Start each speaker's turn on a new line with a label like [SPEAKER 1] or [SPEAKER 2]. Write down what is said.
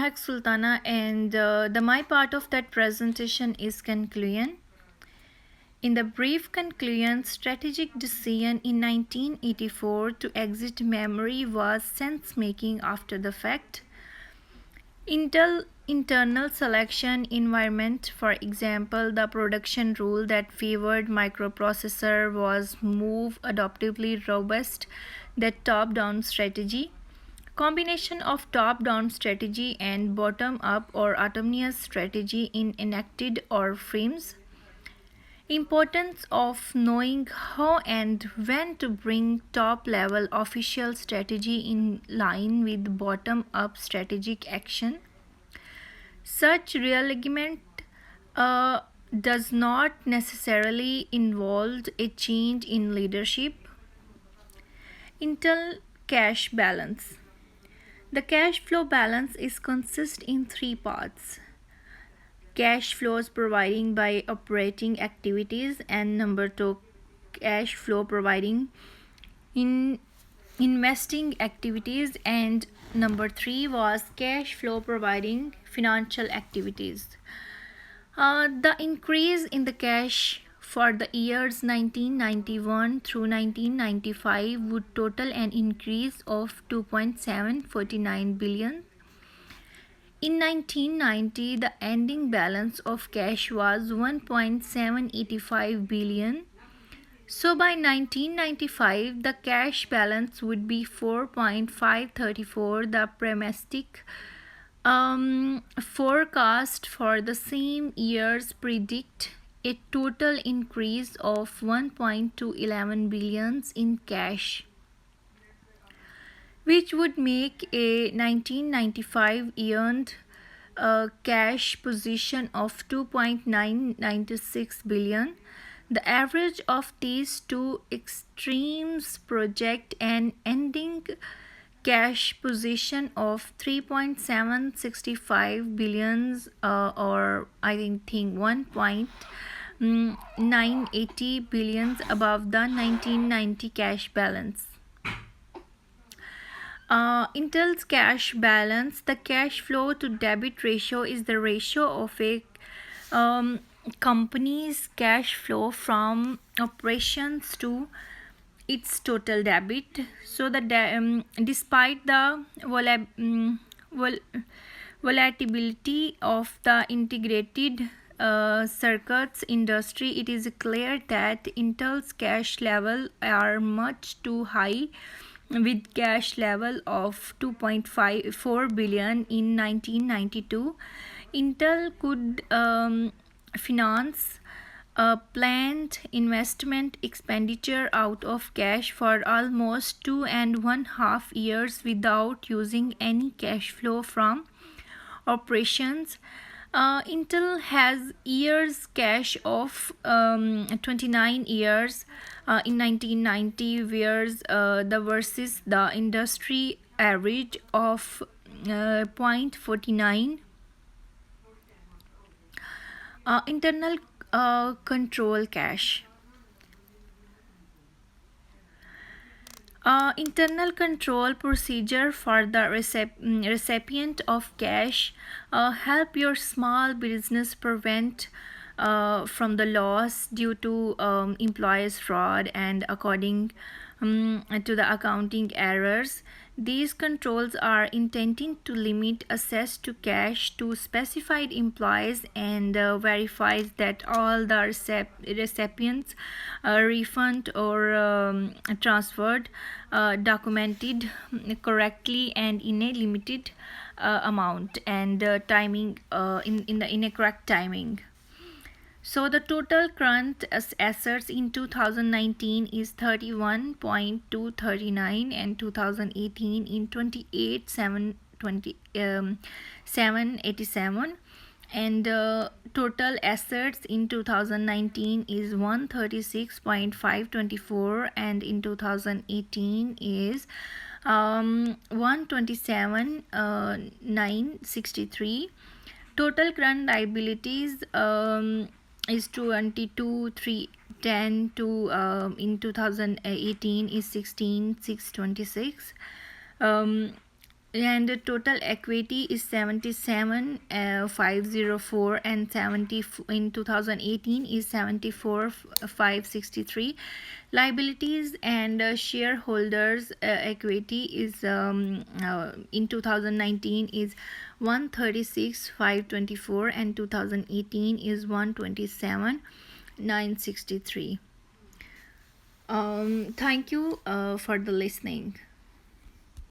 [SPEAKER 1] Haq Sultana, and the my part of that presentation is conclusion. In the brief conclusion, strategic decision in 1984 to exit memory was sense-making after the fact. Intel internal selection environment, for example, the production rule that favored microprocessor was more adaptively robust than top-down strategy. Combination of top-down strategy and bottom-up or autonomous strategy in enacted or frames. Importance of knowing how and when to bring top-level official strategy in line with bottom-up strategic action. Such realignment uh, does not necessarily involve a change in leadership. Intel cash balance. The cash flow balance is consist in three parts: cash flows providing by operating activities, and number two, cash flow providing in investing activities, and number three was cash flow providing financial activities. The increase in the cash for the years 1991 through 1995 would total an increase of 2.749 billion. In 1990, the ending balance of cash was 1.785 billion. So by 1995, the cash balance would be 4.534. The pessimistic forecast for the same years predict a total increase of 1.211 billions in cash, which would make a 1995 earned cash position of 2.996 billion. The average of these two extremes project an ending cash position of 3.765 billions, or I think 1.980 billions above the 1990 cash balance. Intel's cash balance, the cash flow to debit ratio is the ratio of a company's cash flow from operations to its total debit. So despite the volatility of the integrated circuits industry, it is clear that Intel's cash level are much too high, with cash level of 2.54 billion in 1992. Intel could finance a planned investment expenditure out of cash for almost 2.5 years without using any cash flow from operations. Intel has years cash of 29 years in 1990, whereas the versus the industry average of 0.49. Internal control cash. Internal control procedure for the recipient of cash help your small business prevent from the loss due to employees fraud and according to the accounting errors. These controls are intended to limit access to cash to specified employees and verifies that all the recipients refund or transferred documented correctly and in a limited amount and timing in a correct timing. So the total current assets in 2019 is 31.239 and 2018 in 787, and total assets in 2019 is 136.524 and in 2018 is 127 963. Total current liabilities is 22,310 to in 2018 is 16,626. and the total equity is 77,504, and 70 in 2018 is 74,563. Liabilities and shareholders equity is in 2019 is 136,524, and 2018 is 127,963. Thank you for the listening.